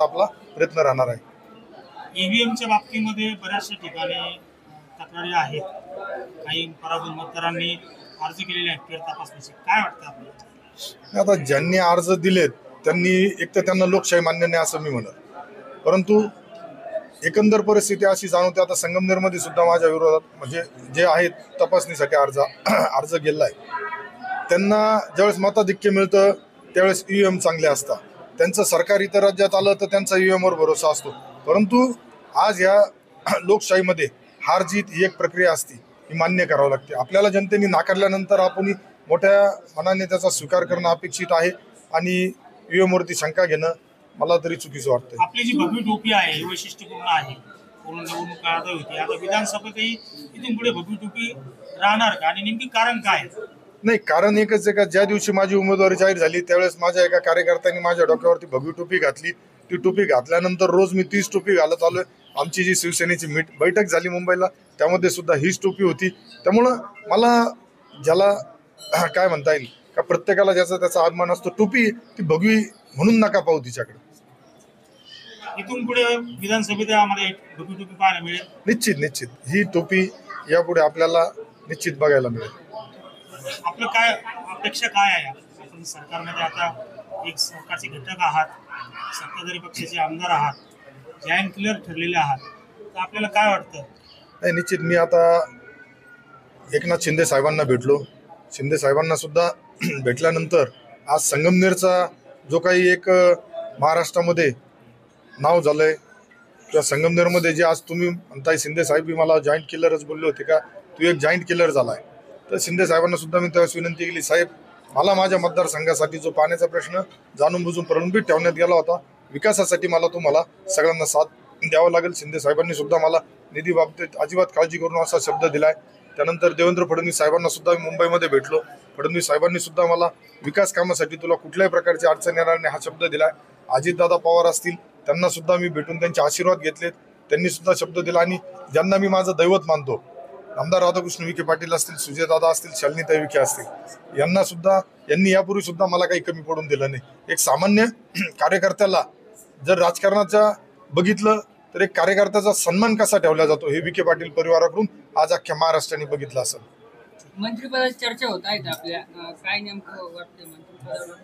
आपला प्रयत्न राहणार आहे. ईव्हीएमच्या बाबतीमध्ये बऱ्याचशा ठिकाणी तक्रारी आहेत. काही पराभूत मतदारांनी अर्ज केलेले आहेत फेर तपासणीचे. काय वाटतं आपल्याला? आता ज्यांनी अर्ज दिलेत त्यांनी एक तर त्यांना लोकशाही मान्य नाही असं मी म्हणत, परंतु एकंदर परिस्थिती अशी जाणवते. आता संगमनेरमध्ये सुद्धा माझ्या विरोधात म्हणजे जे आहेत तपासणीसाठी अर्ज गेला आहे, त्यांना ज्यावेळेस मताधिक्य मिळतं त्यावेळेस ईव्हीएम चांगले असतात. त्यांचं सरकार इतर राज्यात आलं तर त्यांचा ईव्हीएमवर भरोसा असतो, परंतु आज या लोकशाहीमध्ये हार जीत ही एक प्रक्रिया असते, ही मान्य करावं लागते. आपल्याला जनतेने नाकारल्यानंतर आपण मोठ्या मनाने त्याचा स्वीकार करणं अपेक्षित आहे आणि ईव्हीएमवरती शंका घेणं मला तरी चुकीचं वाटतं. आपली जी भगवी टोपी आहे ही वैशिष्ट्यपूर्ण आहे. पूर्ण निवडणूक काळात होती, आता विधानसभेतही इथून पुढे भगवी टोपी राहणार का आणि नेमकी कारण काय? नाही, कारण एकच आहे का ज्या दिवशी माझी उमेदवारी जाहीर झाली त्यावेळेस माझ्या एका कार्यकर्त्यांनी माझ्या डोक्यावरती भगवी टोपी घातली. ती टोपी घातल्यानंतर रोज मी तीच टोपी घालत आलोय. आमची जी शिवसेनेची बैठक झाली मुंबईला त्यामध्ये सुद्धा हीच टोपी होती. त्यामुळं मला ज्याला काय म्हणता येईल का प्रत्येकाला ज्याचा त्याचा अभिमान असतो, टोपी ती भगवी म्हणून नका पाहू तिच्याकडे. इथून पुढे विधानसभेत आम्हाला भगवी टोपी पाहायला मिळेल. निश्चित ही टोपी यापुढे आपल्याला निश्चित बघायला मिळेल. आपलं काय अपेक्षा काय आहे? आपण सरकारमध्ये आता एक सरकारचे घटक आहात, सत्ताधारी पक्षाचे आमदार आहात, जॉईंट क्लिअर ठरलेले आहात, तर आपल्याला काय वाटतं? नाही, निश्चित मी आता एकनाथ शिंदे साहेबांना भेटलो. शिंदे साहेबांना सुद्धा भेटल्यानंतर आज संगमनेरचा जो काही एक महाराष्ट्रामध्ये नाव झालंय किंवा संगमनेरमध्ये जे आज तुम्ही म्हणताय शिंदे साहेब बी मला जॉईंट किलरच बोलले होते का तू एक जॉईंट किलर झालाय, तर शिंदे साहेबांना सुद्धा मी त्यावेळेस विनंती केली, साहेब मला माझ्या मतदारसंघासाठी जो पाण्याचा प्रश्न जाणून बुजून प्रलंबित ठेवण्यात गेला होता, विकासासाठी मला तुम्हाला सगळ्यांना साथ द्यावा लागेल. शिंदे साहेबांनी सुद्धा मला निधी बाबतीत अजिबात काळजी करून असा शब्द दिलाय. त्यानंतर देवेंद्र फडणवीस साहेबांना सुद्धा मी मुंबईमध्ये भेटलो. फडणवीस साहेबांनी सुद्धा मला विकास कामासाठी तुला कुठल्याही प्रकारची अडचण येणार नाही हा शब्द दिलाय. अजितदादा पवार असतील त्यांना सुद्धा मी भेटून त्यांचे आशीर्वाद घेतलेत, त्यांनी सुद्धा शब्द दिला. आणि ज्यांना मी माझं दैवत मानतो, आमदार राधाकृष्ण विखे पाटील असतील, सुजयदादा असतील, शालिनीताई विखे असतील, यांनी यापूर्वी सुद्धा मला काही कमी पडून दिलं नाही. एक सामान्य कार्यकर्त्याला जर राजकारणाचा बघितलं तर एक कार्यकर्त्याचा सन्मान कसा ठेवला जातो हे विखे पाटील परिवाराकडून आज अख्ख्या महाराष्ट्राने बघितलं असेल. मंत्रिपदाची चर्चा होत आहे आपल्या, काय नेमकं वाटतं मंत्रिपदावर?